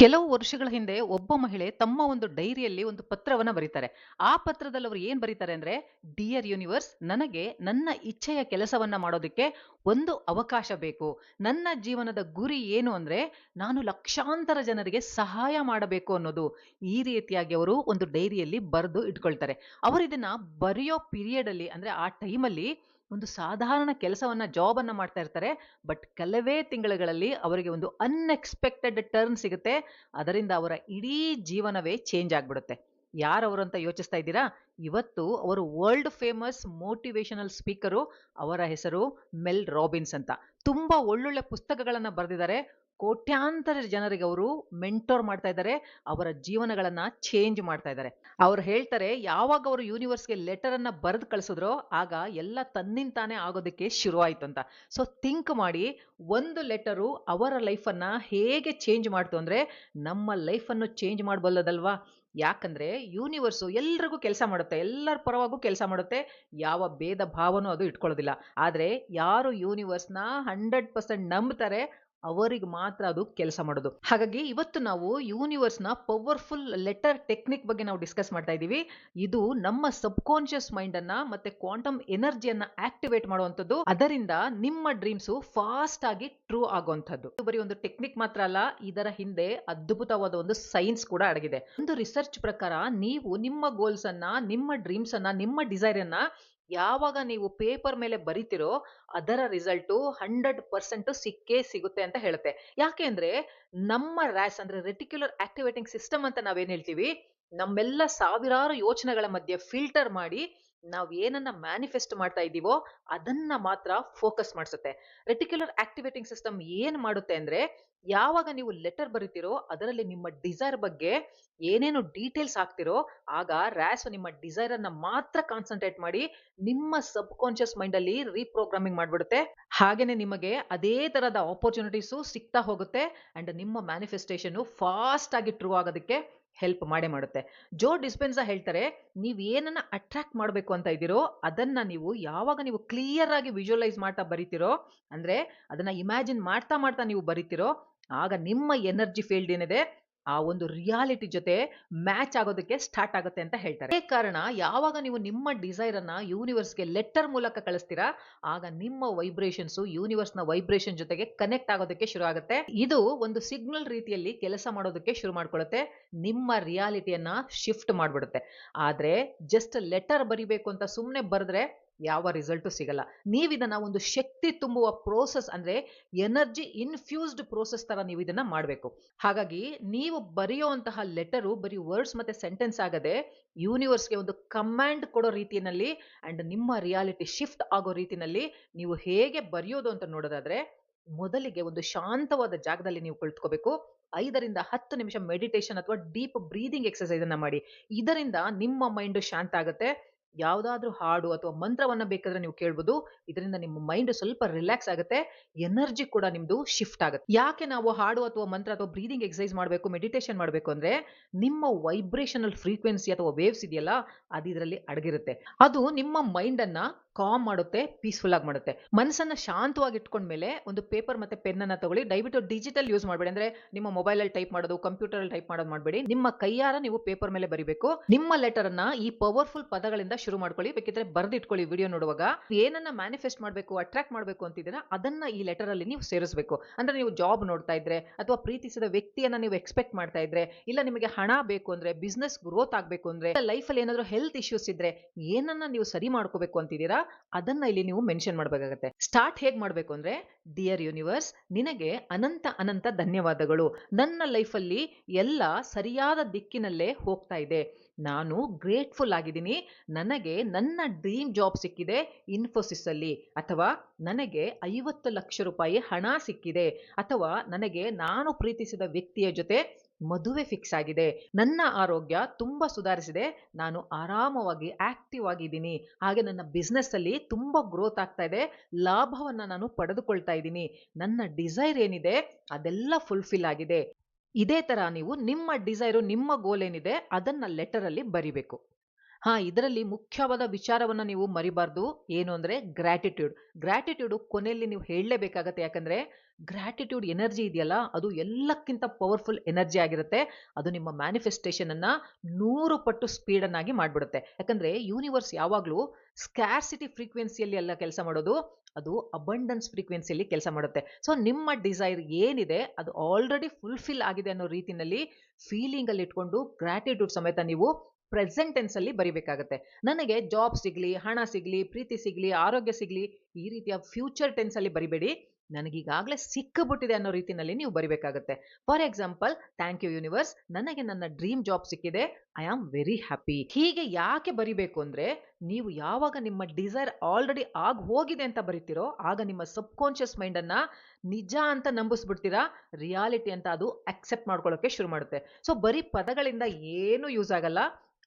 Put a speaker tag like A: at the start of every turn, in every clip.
A: ಕೆಲವು ವರ್ಷಗಳ ಹಿಂದೆ ಒಬ್ಬ ಮಹಿಳೆ ತಮ್ಮ ಒಂದು ಡೈರಿಯಲ್ಲಿ ಒಂದು ಪತ್ರವನ್ನ ಬರೀತಾರೆ. ಆ ಪತ್ರದಲ್ಲಿ ಅವರು ಏನ್ ಬರೀತಾರೆ ಅಂದ್ರೆ, ಡಿಯರ್ ಯೂನಿವರ್ಸ್, ನನಗೆ ನನ್ನ ಇಚ್ಛೆಯ ಕೆಲಸವನ್ನ ಮಾಡೋದಕ್ಕೆ ಒಂದು ಅವಕಾಶ ಬೇಕು. ನನ್ನ ಜೀವನದ ಗುರಿ ಏನು ಅಂದ್ರೆ, ನಾನು ಲಕ್ಷಾಂತರ ಜನರಿಗೆ ಸಹಾಯ ಮಾಡಬೇಕು ಅನ್ನೋದು. ಈ ರೀತಿಯಾಗಿ ಅವರು ಒಂದು ಡೈರಿಯಲ್ಲಿ ಬರೆದು ಇಟ್ಕೊಳ್ತಾರೆ. ಅವರು ಇದನ್ನ ಬರೆಯೋ ಪೀರಿಯಡ್ ಅಲ್ಲಿ ಅಂದ್ರೆ ಆ ಟೈಮಲ್ಲಿ ಒಂದು ಸಾಧಾರಣ ಕೆಲಸವನ್ನ ಜಾಬ್ ಅನ್ನ ಮಾಡ್ತಾ ಇರ್ತಾರೆ. ಬಟ್ ಕೆಲವೇ ತಿಂಗಳುಗಳಲ್ಲಿ ಅವರಿಗೆ ಒಂದು ಅನ್ಎಕ್ಸ್ಪೆಕ್ಟೆಡ್ ಟರ್ನ್ ಸಿಗುತ್ತೆ. ಅದರಿಂದ ಅವರ ಇಡೀ ಜೀವನವೇ ಚೇಂಜ್ ಆಗ್ಬಿಡುತ್ತೆ. ಯಾರವರು ಅಂತ ಯೋಚಿಸ್ತಾ ಇದ್ದೀರಾ? ಇವತ್ತು ಅವರು ವರ್ಲ್ಡ್ ಫೇಮಸ್ ಮೋಟಿವೇಶನಲ್ ಸ್ಪೀಕರು. ಅವರ ಹೆಸರು ಮೆಲ್ ರಾಬಿನ್ಸ್ ಅಂತ. ತುಂಬಾ ಒಳ್ಳೊಳ್ಳೆ ಪುಸ್ತಕಗಳನ್ನ ಬರೆದಿದ್ದಾರೆ. ಕೋಟ್ಯಾಂತರ ಜನರಿಗೆ ಅವರು ಮೆಂಟೋರ್ ಮಾಡ್ತಾ ಇದ್ದಾರೆ. ಅವರ ಜೀವನಗಳನ್ನ ಚೇಂಜ್ ಮಾಡ್ತಾ ಇದ್ದಾರೆ. ಅವ್ರು ಹೇಳ್ತಾರೆ, ಯಾವಾಗ ಅವರು ಯೂನಿವರ್ಸ್‌ಗೆ ಲೆಟರ್ ಅನ್ನ ಬರೆದು ಕಳಿಸಿದ್ರೋ, ಆಗ ಎಲ್ಲ ತನ್ನಿಂತಾನೇ ಆಗೋದಕ್ಕೆ ಶುರುವಾಯ್ತು ಅಂತ. ಸೊ ಥಿಂಕ್ ಮಾಡಿ, ಒಂದು ಲೆಟರು ಅವರ ಲೈಫನ್ನ ಹೇಗೆ ಚೇಂಜ್ ಮಾಡ್ತು ಅಂದ್ರೆ, ನಮ್ಮ ಲೈಫನ್ನು ಚೇಂಜ್ ಮಾಡಬಲ್ಲದಲ್ವಾ? ಯಾಕಂದ್ರೆ ಯೂನಿವರ್ಸು ಎಲ್ರಿಗೂ ಕೆಲಸ ಮಾಡುತ್ತೆ. ಎಲ್ಲರ ಪರವಾಗೂ ಕೆಲಸ ಮಾಡುತ್ತೆ. ಯಾವ ಭೇದ ಭಾವನೂ ಅದು ಇಟ್ಕೊಳ್ಳೋದಿಲ್ಲ. ಆದ್ರೆ ಯಾರು ಯೂನಿವರ್ಸ್‌ನ 100% ನಂಬ್ತಾರೆ, ಅವರಿಗೆ ಮಾತ್ರ ಅದು ಕೆಲಸ ಮಾಡೋದು. ಹಾಗಾಗಿ ಇವತ್ತು ನಾವು ಯೂನಿವರ್ಸ್‌ನ ಪವರ್‌ಫುಲ್ ಲೆಟರ್ ಟೆಕ್ನಿಕ್ ಬಗ್ಗೆ ನಾವು ಡಿಸ್ಕಸ್ ಮಾಡ್ತಾ ಇದ್ದೀವಿ. ಇದು ನಮ್ಮ ಸಬ್‌ಕಾನ್ಷಿಯಸ್ ಮೈಂಡ್ ಅನ್ನ ಮತ್ತೆ ಕ್ವಾಂಟಮ್ ಎನರ್ಜಿಯನ್ನ ಆಕ್ಟಿವೇಟ್ ಮಾಡುವಂತದ್ದು. ಅದರಿಂದ ನಿಮ್ಮ ಡ್ರೀಮ್ಸು ಫಾಸ್ಟ್ ಆಗಿ ಟ್ರೂ ಆಗುವಂತದ್ದು. ಇದು ಬರೀ ಒಂದು ಟೆಕ್ನಿಕ್ ಮಾತ್ರ ಅಲ್ಲ, ಇದರ ಹಿಂದೆ ಅದ್ಭುತವಾದ ಒಂದು ಸೈನ್ಸ್ ಕೂಡ ಅಡಗಿದೆ. ಒಂದು ರಿಸರ್ಚ್ ಪ್ರಕಾರ ನೀವು ನಿಮ್ಮ ಗೋಲ್ಸ್ ಅನ್ನ, ನಿಮ್ಮ ಡ್ರೀಮ್ಸ್ ಅನ್ನ, ನಿಮ್ಮ ಡಿಸೈರ್ ಅನ್ನ ಯಾವಾಗ ನೀವು ಪೇಪರ್ ಮೇಲೆ ಬರಿತೀರೋ, ಅದರ ರಿಸಲ್ಟು 100% ಸಿಕ್ಕೇ ಸಿಗುತ್ತೆ ಅಂತ ಹೇಳುತ್ತೆ. ಯಾಕೆ ಅಂದ್ರೆ, ನಮ್ಮ ರ್ಯಾಸ್ ಅಂದ್ರೆ ರೆಟಿಕ್ಯುಲರ್ ಆಕ್ಟಿವೇಟಿಂಗ್ ಸಿಸ್ಟಮ್ ಅಂತ ನಾವೇನ್ ಹೇಳ್ತೀವಿ, ನಮ್ಮೆಲ್ಲ ಸಾವಿರಾರು ಯೋಚನೆಗಳ ಮಧ್ಯೆ ಫಿಲ್ಟರ್ ಮಾಡಿ ನಾವ್ ಏನನ್ನ ಮ್ಯಾನಿಫೆಸ್ಟ್ ಮಾಡ್ತಾ ಇದ್ದೀವೋ ಅದನ್ನ ಮಾತ್ರ ಫೋಕಸ್ ಮಾಡಿಸುತ್ತೆ. ರೆಟಿಕ್ಯುಲರ್ ಆಕ್ಟಿವೇಟಿಂಗ್ ಸಿಸ್ಟಮ್ ಏನ್ ಮಾಡುತ್ತೆ ಅಂದ್ರೆ, ಯಾವಾಗ ನೀವು ಲೆಟರ್ ಬರಿತೀರೋ ಅದರಲ್ಲಿ ನಿಮ್ಮ ಡಿಸೈರ್ ಬಗ್ಗೆ ಏನೇನು ಡೀಟೇಲ್ಸ್ ಹಾಕ್ತಿರೋ, ಆಗ ರ್ಯಾಸ್ ನಿಮ್ಮ ಡಿಸೈರ್ ಅನ್ನ ಮಾತ್ರ ಕಾನ್ಸಂಟ್ರೇಟ್ ಮಾಡಿ ನಿಮ್ಮ ಸಬ್ ಕಾನ್ಶಿಯಸ್ ಮೈಂಡ್ ಅಲ್ಲಿ ರೀಪ್ರೋಗ್ರಾಮಿಂಗ್ ಮಾಡ್ಬಿಡುತ್ತೆ. ಹಾಗೇನೆ ನಿಮಗೆ ಅದೇ ತರದ ಆಪರ್ಚುನಿಟೀಸು ಸಿಗ್ತಾ ಹೋಗುತ್ತೆ. ಅಂಡ್ ನಿಮ್ಮ ಮ್ಯಾನಿಫೆಸ್ಟೇಷನ್ ಫಾಸ್ಟ್ ಆಗಿ ಟ್ರೂ ಆಗೋದಕ್ಕೆ ಹೆಲ್ಪ್ ಮಾಡೇ ಮಾಡುತ್ತೆ. ಜೋ ಡಿಸ್ಪೆನ್ಸಾ ಹೇಳ್ತಾರೆ, ನೀವ್ ಏನನ್ನ ಅಟ್ರಾಕ್ಟ್ ಮಾಡ್ಬೇಕು ಅಂತ ಇದ್ದೀರೋ ಅದನ್ನ ಯಾವಾಗ ನೀವು ಕ್ಲಿಯರ್ ಆಗಿ ವಿಜುವಲೈಸ್ ಮಾಡ್ತಾ ಬರಿತೀರೋ, ಅಂದ್ರೆ ಅದನ್ನ ಇಮ್ಯಾಜಿನ್ ಮಾಡ್ತಾ ಮಾಡ್ತಾ ನೀವು ಬರಿತೀರೋ, ಆಗ ನಿಮ್ಮ ಎನರ್ಜಿ ಫೀಲ್ಡ್ ಏನಿದೆ ಆ ಒಂದು ರಿಯಾಲಿಟಿ ಜೊತೆ ಮ್ಯಾಚ್ ಆಗೋದಕ್ಕೆ ಸ್ಟಾರ್ಟ್ ಆಗುತ್ತೆ ಅಂತ ಹೇಳ್ತಾರೆ. ಅದೇ ಕಾರಣ, ಯಾವಾಗ ನೀವು ನಿಮ್ಮ ಡಿಸೈರ್ ಅನ್ನ ಯೂನಿವರ್ಸ್‌ಗೆ ಲೆಟರ್ ಮೂಲಕ ಕಳಿಸ್ತೀರಾ, ಆಗ ನಿಮ್ಮ ವೈಬ್ರೇಷನ್ಸ್ ಯೂನಿವರ್ಸ್‌ನ ವೈಬ್ರೇಷನ್ ಜೊತೆಗೆ ಕನೆಕ್ಟ್ ಆಗೋದಕ್ಕೆ ಶುರು ಆಗುತ್ತೆ. ಇದು ಒಂದು ಸಿಗ್ನಲ್ ರೀತಿಯಲ್ಲಿ ಕೆಲಸ ಮಾಡೋದಕ್ಕೆ ಶುರು ಮಾಡ್ಕೊಳ್ಳುತ್ತೆ. ನಿಮ್ಮ ರಿಯಾಲಿಟಿಯನ್ನ ಶಿಫ್ಟ್ ಮಾಡ್ಬಿಡುತ್ತೆ. ಆದ್ರೆ ಜಸ್ಟ್ ಲೆಟರ್ ಬರಿಬೇಕು ಅಂತ ಸುಮ್ನೆ ಬರೆದ್ರೆ ಯಾವ ರಿಸಲ್ಟು ಸಿಗಲ್ಲ. ನೀವಿದನ್ನ ಒಂದು ಶಕ್ತಿ ತುಂಬುವ ಪ್ರೋಸೆಸ್ ಅಂದ್ರೆ ಎನರ್ಜಿ ಇನ್ಫ್ಯೂಸ್ಡ್ ಪ್ರೋಸೆಸ್ ತರ ನೀವು ಇದನ್ನ ಮಾಡ್ಬೇಕು. ಹಾಗಾಗಿ ನೀವು ಬರೆಯುವಂತಹ ಲೆಟರು ಬರೀ ವರ್ಡ್ಸ್ ಮತ್ತೆ ಸೆಂಟೆನ್ಸ್ ಆಗದೆ ಯೂನಿವರ್ಸ್‌ಗೆ ಒಂದು ಕಮಾಂಡ್ ಕೊಡೋ ರೀತಿಯಲ್ಲಿ ಅಂಡ್ ನಿಮ್ಮ ರಿಯಾಲಿಟಿ ಶಿಫ್ಟ್ ಆಗೋ ರೀತಿನಲ್ಲಿ ನೀವು ಹೇಗೆ ಬರೆಯೋದು ಅಂತ ನೋಡೋದಾದ್ರೆ, ಮೊದಲಿಗೆ ಒಂದು ಶಾಂತವಾದ ಜಾಗದಲ್ಲಿ ನೀವು ಕುಳಿತುಕೋಬೇಕು. 5ರಿಂದ 10 ನಿಮಿಷ ಮೆಡಿಟೇಷನ್ ಅಥವಾ ಡೀಪ್ ಬ್ರೀದಿಂಗ್ ಎಕ್ಸರ್ಸೈಸ್ ಅನ್ನ ಮಾಡಿ. ಇದರಿಂದ ನಿಮ್ಮ ಮೈಂಡ್ ಶಾಂತ ಆಗುತ್ತೆ. ಯಾವ್ದಾದ್ರೂ ಹಾಡು ಅಥವಾ ಮಂತ್ರವನ್ನ ಬೇಕಾದ್ರೆ ನೀವು ಕೇಳ್ಬೋದು. ಇದರಿಂದ ನಿಮ್ಮ ಮೈಂಡ್ ಸ್ವಲ್ಪ ರಿಲ್ಯಾಕ್ಸ್ ಆಗುತ್ತೆ. ಎನರ್ಜಿ ಕೂಡ ನಿಮ್ದು ಶಿಫ್ಟ್ ಆಗುತ್ತೆ. ಯಾಕೆ ನಾವು ಹಾಡು ಅಥವಾ ಮಂತ್ರ ಅಥವಾ ಬ್ರೀದಿಂಗ್ ಎಕ್ಸರ್ಸೈಸ್ ಮಾಡಬೇಕು, ಮೆಡಿಟೇಷನ್ ಮಾಡಬೇಕು ಅಂದ್ರೆ, ನಿಮ್ಮ ವೈಬ್ರೇಷನಲ್ ಫ್ರೀಕ್ವೆನ್ಸಿ ಅಥವಾ ವೇವ್ಸ್ ಇದೆಯಲ್ಲ, ಅದು ಇದರಲ್ಲಿ ಅಡಗಿರುತ್ತೆ. ಅದು ನಿಮ್ಮ ಮೈಂಡ್ ಅನ್ನ ಕಾಮ್ ಮಾಡುತ್ತೆ, ಪೀಸ್ಫುಲ್ ಆಗಿ ಮಾಡುತ್ತೆ. ಮನಸ್ಸನ್ನ ಶಾಂತವಾಗಿ ಇಟ್ಕೊಂಡ್ಮೇಲೆ ಒಂದು ಪೇಪರ್ ಮತ್ತೆ ಪೆನ್ ಅನ್ನ ತಗೊಳ್ಳಿ. ದಯವಿಟ್ಟು ಡಿಜಿಟಲ್ ಯೂಸ್ ಮಾಡಬೇಡಿ. ಅಂದ್ರೆ ನಿಮ್ಮ ಮೊಬೈಲ್ ಅಲ್ಲಿ ಟೈಪ್ ಮಾಡೋದು, ಕಂಪ್ಯೂಟರ್ ಅಲ್ಲಿ ಟೈಪ್ ಮಾಡೋದು ಮಾಡಬೇಡಿ. ನಿಮ್ಮ ಕೈಯಾರ ನೀವು ಪೇಪರ್ ಮೇಲೆ ಬರಿಬೇಕು. ನಿಮ್ಮ ಲೆಟರ್ ಅನ್ನ ಈ ಪವರ್ಫುಲ್ ಪದಗಳಿಂದ ಶುರು ಮಾಡ್ಕೊಳ್ಳಿ. ಬೇಕಿದ್ರೆ ಬರ್ದಿಟ್ಕೊಳ್ಳಿ ವಿಡಿಯೋ ನೋಡುವಾಗ. ಏನನ್ನ ಮ್ಯಾನಿಫೆಸ್ಟ್ ಮಾಡಬೇಕು, ಅಟ್ರಾಕ್ಟ್ ಮಾಡಬೇಕು ಅಂತಿದ್ದೀರಾ, ಅದನ್ನ ಈ ಲೆಟರ್ ಅಲ್ಲಿ ನೀವು ಸೇರಿಸಬೇಕು. ಅಂದ್ರೆ ನೀವು ಜಾಬ್ ನೋಡ್ತಾ ಇದ್ರೆ, ಅಥವಾ ಪ್ರೀತಿಸಿದ ವ್ಯಕ್ತಿಯನ್ನ ನೀವು ಎಕ್ಸ್ಪೆಕ್ಟ್ ಮಾಡ್ತಾ ಇದ್ರೆ, ಇಲ್ಲ ನಿಮಗೆ ಹಣ ಬೇಕು ಅಂದ್ರೆ, ಬಿಸ್ನೆಸ್ ಗ್ರೋತ್ ಆಗ್ಬೇಕು ಅಂದ್ರೆ, ಲೈಫ್ ಅಲ್ಲಿ ಏನಾದ್ರೂ ಹೆಲ್ತ್ ಇಶ್ಯೂಸ್ ಇದ್ರೆ, ಏನನ್ನ ನೀವು ಸರಿ ಮಾಡ್ಕೋಬೇಕು ಅಂತಿದ್ದೀರಾ, ಅದನ್ನ ಇಲ್ಲಿ ನೀವು ಮೆನ್ಷನ್ ಮಾಡಬೇಕಾಗುತ್ತೆ. ಸ್ಟಾರ್ಟ್ ಹೇಗ್ ಮಾಡ್ಬೇಕು ಅಂದ್ರೆ, ಡಿಯರ್ ಯೂನಿವರ್ಸ್, ನಿನಗೆ ಅನಂತ ಅನಂತ ಧನ್ಯವಾದಗಳು. ನನ್ನ ಲೈಫಲ್ಲಿ ಎಲ್ಲ ಸರಿಯಾದ ದಿಕ್ಕಿನಲ್ಲೇ ಹೋಗ್ತಾ ಇದೆ. ನಾನು ಗ್ರೇಟ್ಫುಲ್ ಆಗಿದ್ದೀನಿ. ನನಗೆ ನನ್ನ ಡ್ರೀಮ್ ಜಾಬ್ ಸಿಕ್ಕಿದೆ ಇನ್ಫೋಸಿಸ್ ಅಲ್ಲಿ, ಅಥವಾ ನನಗೆ 50 ಲಕ್ಷ ರೂಪಾಯಿ ಹಣ ಸಿಕ್ಕಿದೆ, ಅಥವಾ ನನಗೆ ನಾನು ಪ್ರೀತಿಸಿದ ವ್ಯಕ್ತಿಯ ಜೊತೆ ಮದುವೆ ಫಿಕ್ಸ್ ಆಗಿದೆ. ನನ್ನ ಆರೋಗ್ಯ ತುಂಬಾ ಸುಧಾರಿಸಿದೆ. ನಾನು ಆರಾಮವಾಗಿ ಆಕ್ಟಿವ್ ಆಗಿದ್ದೀನಿ. ಹಾಗೆ ನನ್ನ ಬಿಸ್ನೆಸ್ ಅಲ್ಲಿ ತುಂಬಾ ಗ್ರೋತ್ ಆಗ್ತಾ ಇದೆ. ಲಾಭವನ್ನ ನಾನು ಪಡೆದುಕೊಳ್ತಾ ಇದ್ದೀನಿ. ನನ್ನ ಡಿಸೈರ್ ಏನಿದೆ ಅದೆಲ್ಲ ಫುಲ್ಫಿಲ್ ಆಗಿದೆ. ಇದೇ ತರ ನೀವು ನಿಮ್ಮ ಡಿಸೈರು, ನಿಮ್ಮ ಗೋಲ್ ಏನಿದೆ ಅದನ್ನ ಲೆಟರ್ ಅಲ್ಲಿ ಬರಿಬೇಕು. ಇದರಲ್ಲಿ ಮುಖ್ಯವಾದ ವಿಚಾರವನ್ನ ನೀವು ಮರಿಬಾರ್ದು. ಏನು ಅಂದ್ರೆ ಗ್ರಾಟಿಟ್ಯೂಡ್. ಗ್ರಾಟಿಟ್ಯೂಡ್ ಕೊನೆಯಲ್ಲಿ ನೀವು ಹೇಳಲೇಬೇಕಾಗತ್ತೆ. ಯಾಕಂದ್ರೆ ಗ್ರಾಟಿಟ್ಯೂಡ್ ಎನರ್ಜಿ ಇದೆಯಲ್ಲ, ಅದು ಎಲ್ಲಕ್ಕಿಂತ ಪವರ್‌ಫುಲ್ ಎನರ್ಜಿ ಆಗಿರುತ್ತೆ. ಅದು ನಿಮ್ಮ ಮ್ಯಾನಿಫೆಸ್ಟೇಷನ್ ಅನ್ನ 100 ಪಟ್ಟು ಸ್ಪೀಡ್ ಅನ್ನಾಗಿ ಮಾಡ್ಬಿಡುತ್ತೆ. ಯಾಕಂದ್ರೆ ಯೂನಿವರ್ಸ್ ಯಾವಾಗ್ಲೂ ಸ್ಕ್ಯಾರ್ಸಿಟಿ ಫ್ರೀಕ್ವೆನ್ಸಿಯಲ್ಲಿ ಅಲ್ಲ ಕೆಲಸ ಮಾಡೋದು, ಅದು ಅಬಂಡನ್ಸ್ ಫ್ರೀಕ್ವೆನ್ಸಿಯಲ್ಲಿ ಕೆಲಸ ಮಾಡುತ್ತೆ. ಸೊ ನಿಮ್ಮ ಡಿಸೈರ್ ಏನಿದೆ ಅದು ಆಲ್ರೆಡಿ ಫುಲ್‌ಫಿಲ್ ಆಗಿದೆ ಅನ್ನೋ ರೀತಿನಲ್ಲಿ ಫೀಲಿಂಗ್ ಅಲ್ಲಿ ಇಟ್ಕೊಂಡು ಗ್ರಾಟಿಟ್ಯೂಡ್ ಸಮೇತ ನೀವು ಪ್ರೆಸೆಂಟ್ ಟೆನ್ಸ್ ಅಲ್ಲಿ ಬರಿಬೇಕಾಗತ್ತೆ. ನನಗೆ ಜಾಬ್ ಸಿಗ್ಲಿ, ಹಣ ಸಿಗ್ಲಿ, ಪ್ರೀತಿ ಸಿಗ್ಲಿ, ಆರೋಗ್ಯ ಸಿಗ್ಲಿ, ಈ ರೀತಿಯ ಫ್ಯೂಚರ್ ಟೆನ್ಸ್ ಅಲ್ಲಿ ಬರಿಬೇಡಿ. ನನಗೀಗಾಗಲೇ ಸಿಕ್ಕಿಬಿಟ್ಟಿದೆ ಅನ್ನೋ ರೀತಿನಲ್ಲಿ ನೀವು ಬರಿಬೇಕಾಗತ್ತೆ. For example, thank you universe, ನನಗೆ ನನ್ನ ಡ್ರೀಮ್ ಜಾಬ್ ಸಿಕ್ಕಿದೆ. I am very happy. ಹೀಗೆ ಯಾಕೆ ಬರಿಬೇಕು ಅಂದ್ರೆ, ನೀವು ಯಾವಾಗ ನಿಮ್ಮ ಡಿಸೈರ್ ಆಲ್ರೆಡಿ ಆಗ್ ಹೋಗಿದೆ ಅಂತ ಬರಿತೀರೋ, ಆಗ ನಿಮ್ಮ ಸಬ್ ಕಾನ್ಶಿಯಸ್ ಮೈಂಡ್ ಅನ್ನ ನಿಜ ಅಂತ ನಂಬಿಸ್ಬಿಡ್ತೀರಾ. ರಿಯಾಲಿಟಿ ಅಂತ ಅದು ಅಕ್ಸೆಪ್ಟ್ ಮಾಡ್ಕೊಳ್ಳೋಕೆ ಶುರು ಮಾಡುತ್ತೆ. ಸೊ ಬರೀ ಪದಗಳಿಂದ ಏನು ಯೂಸ್ ಆಗಲ್ಲ.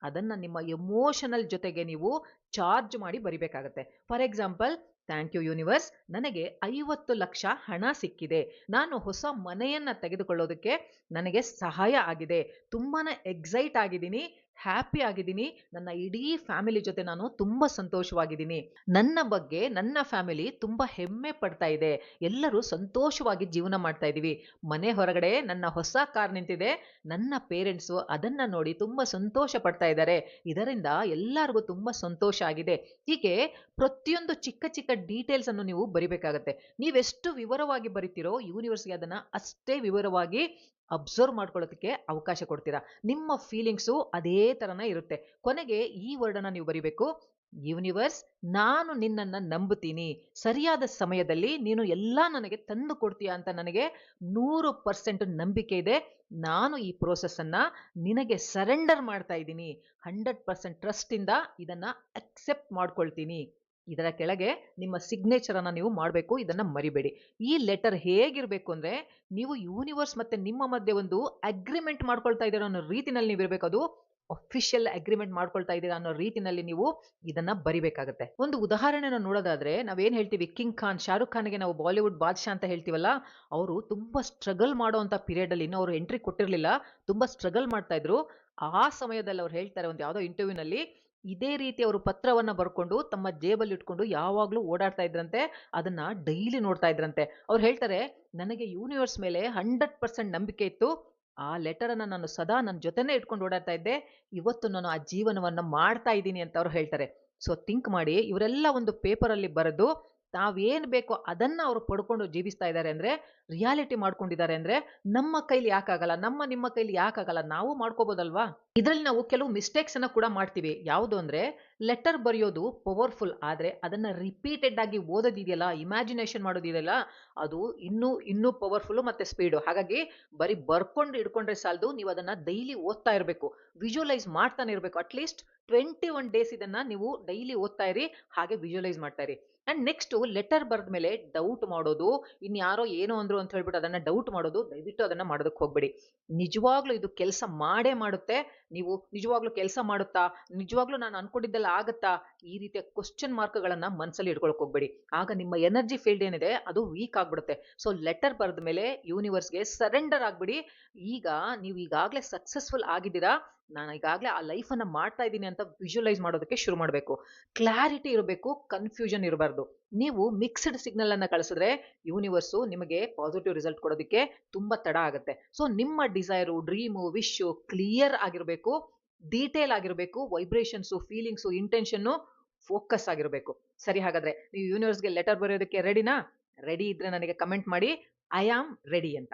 A: ಅದನ್ನ ನಿಮ್ಮ ಎಮೋಷನಲ್ ಜೊತೆಗೆ ನೀವು ಚಾರ್ಜ್ ಮಾಡಿ ಬರಿಬೇಕಾಗತ್ತೆ. For example, thank you universe, ನನಗೆ 50 ಲಕ್ಷ ಹಣ ಸಿಕ್ಕಿದೆ. ನಾನು ಹೊಸ ಮನೆಯನ್ನ ತೆಗೆದುಕೊಳ್ಳೋದಕ್ಕೆ ನನಗೆ ಸಹಾಯ ಆಗಿದೆ. ತುಂಬಾನೇ ಎಕ್ಸೈಟ್ ಆಗಿದ್ದೀನಿ, ಹ್ಯಾಪಿ ಆಗಿದ್ದೀನಿ. ನನ್ನ ಇಡೀ ಫ್ಯಾಮಿಲಿ ಜೊತೆ ನಾನು ತುಂಬಾ ಸಂತೋಷವಾಗಿದ್ದೀನಿ. ನನ್ನ ಬಗ್ಗೆ ನನ್ನ ಫ್ಯಾಮಿಲಿ ತುಂಬಾ ಹೆಮ್ಮೆ ಪಡ್ತಾ ಇದೆ. ಎಲ್ಲರೂ ಸಂತೋಷವಾಗಿ ಜೀವನ ಮಾಡ್ತಾ ಇದೀವಿ. ಮನೆ ಹೊರಗಡೆ ನನ್ನ ಹೊಸ ಕಾರ್ ನಿಂತಿದೆ. ನನ್ನ ಪೇರೆಂಟ್ಸು ಅದನ್ನ ನೋಡಿ ತುಂಬಾ ಸಂತೋಷ ಪಡ್ತಾ ಇದ್ದಾರೆ. ಇದರಿಂದ ಎಲ್ಲರಿಗೂ ತುಂಬಾ ಸಂತೋಷ ಆಗಿದೆ. ಹೀಗೆ ಪ್ರತಿಯೊಂದು ಚಿಕ್ಕ ಚಿಕ್ಕ ಡೀಟೇಲ್ಸ್ ಅನ್ನು ನೀವು ಬರಿಬೇಕಾಗತ್ತೆ. ನೀವೆಷ್ಟು ವಿವರವಾಗಿ ಬರಿತೀರೋ ಯೂನಿವರ್ಸ್‌ಗೆ ಅದನ್ನ ಅಷ್ಟೇ ವಿವರವಾಗಿ ಅಬ್ಸರ್ವ್ ಮಾಡ್ಕೊಳ್ಳೋದಕ್ಕೆ ಅವಕಾಶ ಕೊಡ್ತೀರಾ. ನಿಮ್ಮ ಫೀಲಿಂಗ್ಸು ಅದೇ ತರನೇ ಇರುತ್ತೆ. ಕೊನೆಗೆ ಈ ವರ್ಡ್ ಅನ್ನ ನೀವು ಬರಿಬೇಕು. ಯೂನಿವರ್ಸ್, ನಾನು ನಿನ್ನನ್ನ ನಂಬುತ್ತೀನಿ. ಸರಿಯಾದ ಸಮಯದಲ್ಲಿ ನೀನು ಎಲ್ಲಾ ನನಗೆ ತಂದು ಕೊಡ್ತೀಯ ಅಂತ ನನಗೆ 100% ನಂಬಿಕೆ ಇದೆ. ನಾನು ಈ ಪ್ರೋಸೆಸ್ ಅನ್ನ ನಿನಗೆ ಸರೆಂಡರ್ ಮಾಡ್ತಾ ಇದ್ದೀನಿ. 100% ಟ್ರಸ್ಟ್ ಇಂದ ಇದನ್ನ ಅಕ್ಸೆಪ್ಟ್ ಮಾಡ್ಕೊಳ್ತೀನಿ. ಇದರ ಕೆಳಗೆ ನಿಮ್ಮ ಸಿಗ್ನೇಚರ್ ಅನ್ನ ನೀವು ಮಾಡಬೇಕು. ಇದನ್ನ ಮರಿಬೇಡಿ. ಈ ಲೆಟರ್ ಹೇಗಿರ್ಬೇಕು ಅಂದ್ರೆ, ನೀವು ಯೂನಿವರ್ಸ್ ಮತ್ತೆ ನಿಮ್ಮ ಮಧ್ಯೆ ಒಂದು ಅಗ್ರಿಮೆಂಟ್ ಮಾಡ್ಕೊಳ್ತಾ ಇದ್ದೀರಾ ಅನ್ನೋ ರೀತಿನಲ್ಲಿ ನೀವು ಇರಬೇಕು. ಅದು ಅಫಿಷಿಯಲ್ ಅಗ್ರಿಮೆಂಟ್ ಮಾಡ್ಕೊಳ್ತಾ ಇದ್ದೀರಾ ಅನ್ನೋ ರೀತಿನಲ್ಲಿ ನೀವು ಇದನ್ನ ಬರಿಬೇಕಾಗತ್ತೆ. ಒಂದು ಉದಾಹರಣೆನ ನೋಡೋದಾದ್ರೆ, ನಾವೇನ್ ಹೇಳ್ತೀವಿ, ಕಿಂಗ್ ಖಾನ್, ಶಾರುಖ್ ಖಾನ್ಗೆ ನಾವು ಬಾಲಿವುಡ್ ಬಾದ್ಶಾ ಅಂತ ಹೇಳ್ತೀವಲ್ಲ, ಅವರು ತುಂಬಾ ಸ್ಟ್ರಗಲ್ ಮಾಡುವಂತ ಪೀರಿಯಡ್ ಅಲ್ಲಿ ಇನ್ನೂ ಅವರು ಎಂಟ್ರಿ ಕೊಟ್ಟಿರ್ಲಿಲ್ಲ. ತುಂಬಾ ಸ್ಟ್ರಗಲ್ ಮಾಡ್ತಾ ಇದ್ರು. ಆ ಸಮಯದಲ್ಲಿ ಅವ್ರು ಹೇಳ್ತಾರೆ ಒಂದು ಯಾವ್ದೋ ಇಂಟರ್ವ್ಯೂನಲ್ಲಿ, ಇದೇ ರೀತಿ ಅವರು ಪತ್ರವನ್ನ ಬರ್ಕೊಂಡು ತಮ್ಮ ಜೇಬಲ್ಲಿ ಇಟ್ಕೊಂಡು ಯಾವಾಗ್ಲೂ ಓಡಾಡ್ತಾ ಇದ್ರಂತೆ. ಅದನ್ನ ಡೈಲಿ ನೋಡ್ತಾ ಇದ್ರಂತೆ. ಅವ್ರು ಹೇಳ್ತಾರೆ, ನನಗೆ ಯೂನಿವರ್ಸ್ ಮೇಲೆ 100% ನಂಬಿಕೆ ಇತ್ತು. ಆ ಲೆಟರ್ ಅನ್ನ ನಾನು ಸದಾ ನನ್ನ ಜೊತೆನೇ ಇಟ್ಕೊಂಡು ಓಡಾಡ್ತಾ ಇದ್ದೆ. ಇವತ್ತು ನಾನು ಆ ಜೀವನವನ್ನ ಮಾಡ್ತಾ ಇದ್ದೀನಿ ಅಂತ ಅವ್ರು ಹೇಳ್ತಾರೆ. ಸೊ ಥಿಂಕ್ ಮಾಡಿ, ಇವರೆಲ್ಲ ಒಂದು ಪೇಪರ್ ಅಲ್ಲಿ ಬರೆದು ತಾವೇನ್ ಬೇಕೋ ಅದನ್ನ ಅವರು ಪಡ್ಕೊಂಡು ಜೀವಿಸ್ತಾ ಇದ್ದಾರೆ ಅಂದ್ರೆ, ರಿಯಾಲಿಟಿ ಮಾಡ್ಕೊಂಡಿದ್ದಾರೆ ಅಂದ್ರೆ, ನಮ್ಮ ಕೈಲಿ ಯಾಕಾಗಲ್ಲ? ನಿಮ್ಮ ಕೈಲಿ ಯಾಕಾಗಲ್ಲ? ನಾವು ಮಾಡ್ಕೋಬಹುದಲ್ವಾ? ಇದ್ರಲ್ಲಿ ನಾವು ಕೆಲವು ಮಿಸ್ಟೇಕ್ಸ್ ಅನ್ನ ಕೂಡ ಮಾಡ್ತೀವಿ. ಯಾವುದು ಅಂದ್ರೆ, ಲೆಟರ್ ಬರೆಯೋದು ಪವರ್ಫುಲ್, ಆದ್ರೆ ಅದನ್ನ ರಿಪೀಟೆಡ್ ಆಗಿ ಓದೋದಿದೆಯಲ್ಲ, ಇಮ್ಯಾಜಿನೇಷನ್ ಮಾಡೋದಿದೆಯಲ್ಲ, ಅದು ಇನ್ನೂ ಪವರ್ಫುಲ್ ಮತ್ತೆ ಸ್ಪೀಡು. ಹಾಗಾಗಿ ಬರೀ ಬರ್ಕೊಂಡು ಇಡ್ಕೊಂಡ್ರೆ ಸಾಲದು, ನೀವು ಅದನ್ನ ಡೈಲಿ ಓದ್ತಾ ಇರಬೇಕು. ವಿಜುವಲೈಸ್ ಮಾಡ್ತಾನೆ ಇರಬೇಕು. ಅಟ್ಲೀಸ್ಟ್ 21 ಡೇಸ್ ಇದನ್ನ ನೀವು ಡೈಲಿ ಓದ್ತಾ ಇರಿ, ಹಾಗೆ ವಿಜುವಲೈಸ್ ಮಾಡ್ತಾ ಇರಿ. ಅಂಡ್ ನೆಕ್ಸ್ಟ್, ಲೆಟರ್ ಬರೆದ ಮೇಲೆ ಡೌಟ್ ಮಾಡೋದು, ಇನ್ಯಾರೋ ಏನೋ ಅಂದ್ರು ಅಂತ ಹೇಳ್ಬಿಟ್ಟು ಅದನ್ನ ಡೌಟ್ ಮಾಡೋದು, ದಯವಿಟ್ಟು ಅದನ್ನ ಮಾಡೋದಕ್ಕೆ ಹೋಗ್ಬೇಡಿ. ನಿಜವಾಗ್ಲೂ ಇದು ಕೆಲಸ ಮಾಡೇ ಮಾಡುತ್ತೆ. ನೀವು ನಿಜವಾಗ್ಲೂ ಕೆಲಸ ಮಾಡುತ್ತಾ, ನಿಜವಾಗ್ಲೂ ನಾನು ಅನ್ಕೊಂಡಿದ್ದೆಲ್ಲ ಆಗತ್ತಾ, ಈ ರೀತಿಯ ಕ್ವಶನ್ ಮಾರ್ಕ್ಗಳನ್ನ ಮನಸ್ಸಲ್ಲಿ ಇಟ್ಕೊಳಕ್ ಹೋಗ್ಬೇಡಿ. ಆಗ ನಿಮ್ಮ ಎನರ್ಜಿ ಫೀಲ್ಡ್ ಏನಿದೆ ಅದು ವೀಕ್ ಆಗ್ಬಿಡುತ್ತೆ. ಸೊ ಲೆಟರ್ ಬರೆದ ಮೇಲೆ ಯೂನಿವರ್ಸ್ಗೆ ಸರೆಂಡರ್ ಆಗ್ಬಿಡಿ. ಈಗ ನೀವು ಈಗಾಗಲೇ ಸಕ್ಸಸ್ಫುಲ್ ಆಗಿದ್ದೀರಾ, ನಾನು ಈಗಾಗಲೇ ಆ ಲೈಫ್ ಅನ್ನ ಮಾಡ್ತಾ ಇದ್ದೀನಿ ಅಂತ ವಿಜುವಲೈಸ್ ಮಾಡೋದಕ್ಕೆ ಶುರು ಮಾಡಬೇಕು. ಕ್ಲಾರಿಟಿ ಇರಬೇಕು, ಕನ್ಫ್ಯೂಷನ್ ಇರಬಾರ್ದು. ನೀವು ಮಿಕ್ಸ್ಡ್ ಸಿಗ್ನಲ್ ಅನ್ನ ಕಳಿಸಿದ್ರೆ ಯೂನಿವರ್ಸು ನಿಮಗೆ ಪಾಸಿಟಿವ್ ರಿಸಲ್ಟ್ ಕೊಡೋದಕ್ಕೆ ತುಂಬಾ ತಡ ಆಗುತ್ತೆ. ಸೊ ನಿಮ್ಮ ಡಿಸೈರು, ಡ್ರೀಮು, ವಿಶು ಕ್ಲಿಯರ್ ಆಗಿರಬೇಕು, ಡೀಟೇಲ್ ಆಗಿರಬೇಕು. ವೈಬ್ರೇಷನ್ಸು, ಫೀಲಿಂಗ್ಸು, ಇಂಟೆನ್ಷನ್ನು ಫೋಕಸ್ ಆಗಿರಬೇಕು. ಸರಿ, ಹಾಗಾದ್ರೆ ನೀವು ಯೂನಿವರ್ಸ್ಗೆ ಲೆಟರ್ ಬರೆಯೋದಕ್ಕೆ ರೆಡಿನಾ? ರೆಡಿ ಇದ್ರೆ ನನಗೆ ಕಮೆಂಟ್ ಮಾಡಿ, ಐ ಆಮ್ ರೆಡಿ ಅಂತ.